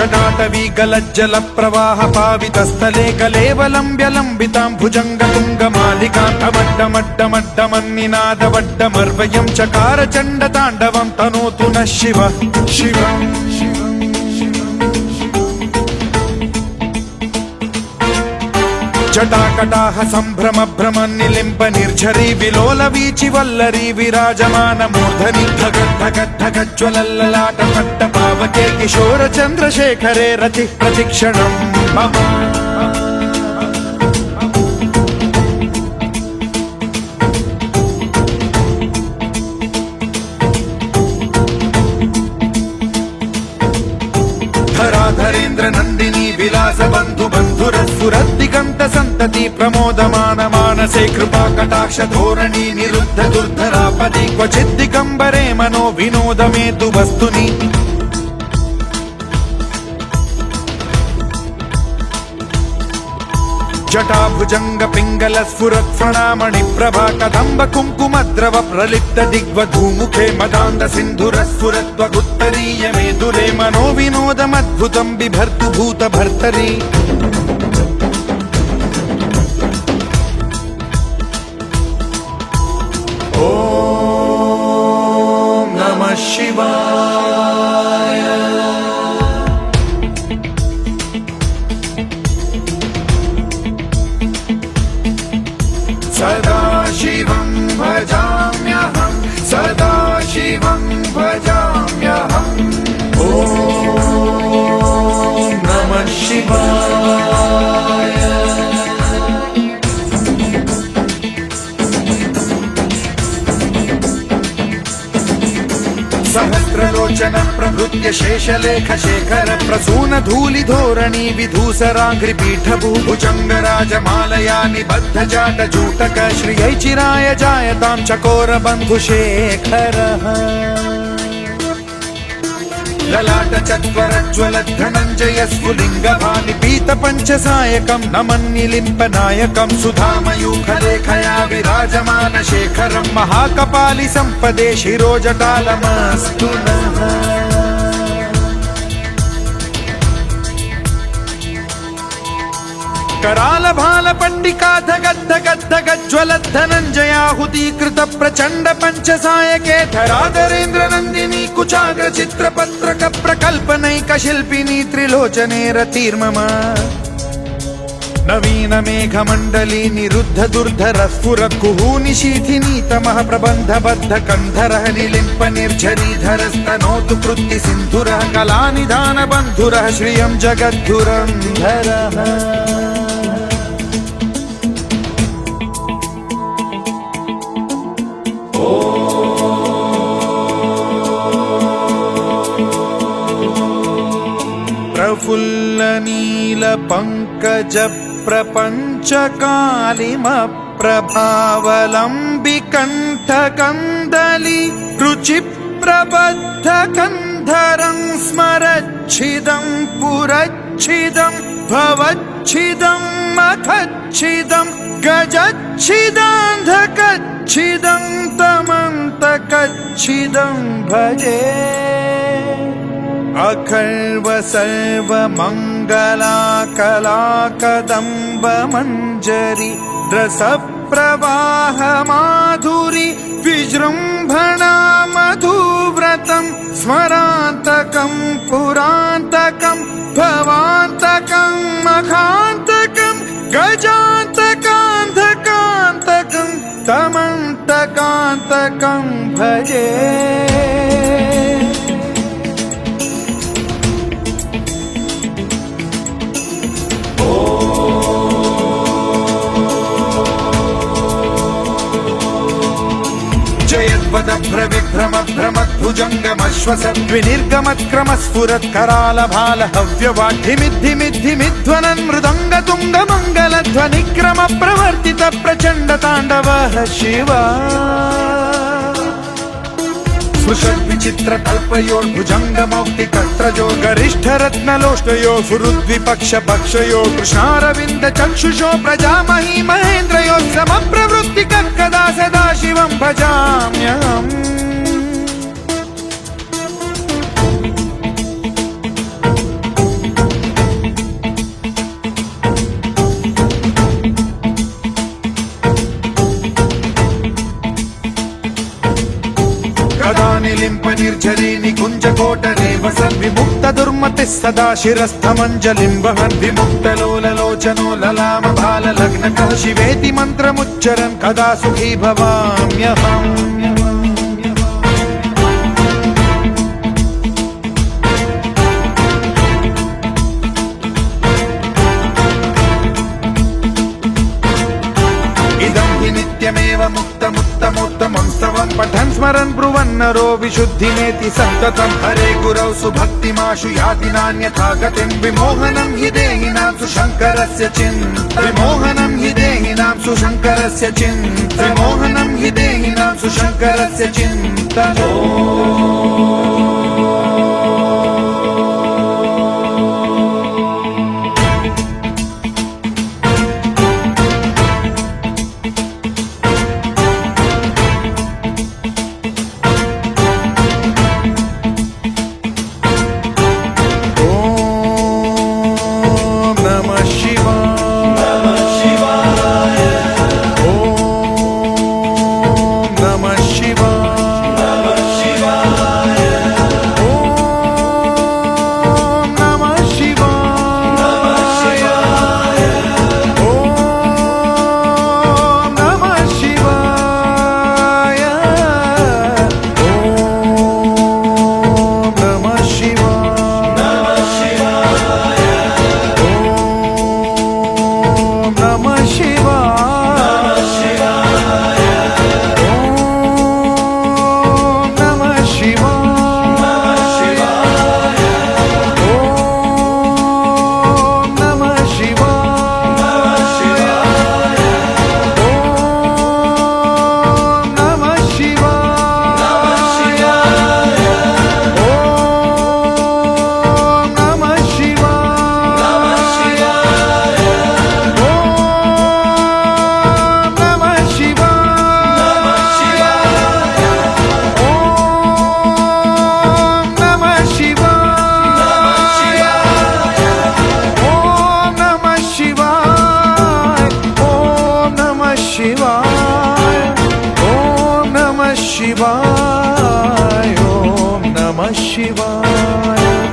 जटाटवी गलज्जल प्रवाह पावितस्थले कलेवलम्ब्य लम्बितां भुजङ्गतुङ्गमालिकां अवड्डमड्डमड्डमन्निनादवड्डमर्वयं चकार चण्डताण्डवं तनोतु नः शिव शिवम् जटाकटाह सम्भ्रम भ्रम निलिम्ब निर्झरी विलोल वीचि वल्लरी विराजमान मूर्धनि धगद्धगद्धगज्ज्वलल्ललाट पट्ट पावके किशोर चन्द्रशेखरे रति प्रतिक्षणं मम धराधरेन्द्र नन्दिनी विलास बन्धु बन्धुरस्फुरद्दिगन्त सन्तति प्रमोदमान मानसे कृपा कटाक्ष धोरणी निरुद्ध दुर्धरापदि क्वचिद्दिगम्बरे मनो विनोदमेतु वस्तुनि जटाभुजंग पिंगल स्फुरत् फणामणि प्रभा कदम्ब कुङ्कुमद्रव प्रलिप्त दिग्वधूमुखे मदान्ध सिन्धुर स्फुरत्वगुत्तरीय मेदुरे मनो विनोदमद्भुतं बिभर्तु भूत भर्तरि ॐ नमः शिवाय सदा शिवं भजाम्यहं सदा शिवं भजाम्यहम् ॐ नमः शिवाय सहस्रलोचन प्रभृत्य शेषलेख शेखर प्रसून धूलि धोरणी विधूसराङ्घ्रिपीठ भुजङ्गराजमालया निबद्ध जाट जूटक श्रियै चिराय जायतां चकोर बन्धुशेखरः ललाट चत्वरज्ज्वल धनञ्जय स्फुलिङ्ग भानिपीत पञ्चसायकं नमन्निलिम्प नायकं सुधामयूखलेखया विराजमान शेखरं महाकपालि सम्पदे शिरोजटालमस्तु नः कराल भाल पंडिका धगद्धगद्धगज्ज्वल धनञ्जयाहुतीकृत प्रचण्ड पञ्चसायके धराधरेन्द्र नन्दिनी कुचाग्र चित्रपत्रक प्रकल्पनैक शिल्पिनी त्रिलोचने रतिर्मम नवीन मेघमण्डली निरुद्ध दुर्धर स्फुर कुहूनि शीथिनी तमः प्रबन्ध बद्ध कन्धरः निलिम्प निर्झरीधरस्तनोतु कृत्ति सिन्धुरः कलानिधान बन्धुरः श्रियं जगद्धुरन्धरः प्रफुल्ल नील पंकज प्रपंच कालिम प्रभावलंबि कंठ कंदली रुचि प्रबद्ध कंधरं स्मरच्छिदं पुरच्छिदं भवच्छिदं मखच्छिदं गजच्छिदान्धकच्छिदं तमन्तकच्छिदं भजे अखर्व सर्व मंगला कला कदम्ब मंजरी रस प्रवाह माधुरी विजृंभणा मधुव्रतं स्मरान्तकं पुरान्तकं भवान्तकं मखान्तकं गजान्तकान्धकान्तकं तमन्तकान्तकं भजे भ्रविभ्रम भ्रमद्भुजङ्गमश्वसद्विनिर्गमत्क्रम स्फुरत् कराल भाल हव्यवाढ्यमिद्धिमिद्धिमिध्वनन् मृदङ्ग तुङ्ग मङ्गलध्वनिक्रम प्रवर्तित प्रचण्ड ताण्डवः शिवा सुषद्विचित्र तल्पयोर्भुजङ्ग मौक्तिकस्त्रजो गरिष्ठ रत्नलोष्टयो सुहृद्विपक्ष पक्षयो कृष्णारविन्द चक्षुषो प्रजामही महेन्द्रयो समप्रवृत्ति कदा सदा शिवं भजाम्यहम् निर्झरी निकुञ्जकोटरे वसन् विमुक्त दुर्मतिः सदा शिरस्थमञ्जलिं वहन् विमुक्तलोललोचनो ललाम बाललग्नकः शिवेति मन्त्रमुच्चरन् कदा सुखी भवाम्यहम् नित्यमेव मुक्तमुत्तमोत्तमं स्तवन् पठन् स्मरन् ब्रुवन्नरो विशुद्धिमेति सन्ततं हरे गुरौ सुभक्तिमाशु याति नान्यथा गतिं विमोहनं हि देहिनां सुशङ्करस्य चिन्त विमोहनं हि देहिनां सुशङ्करस्य चिन्त विमोहनं हि देहिनां सुशङ्करस्य चिन्त शिवाय, ॐ नमः शिवाय।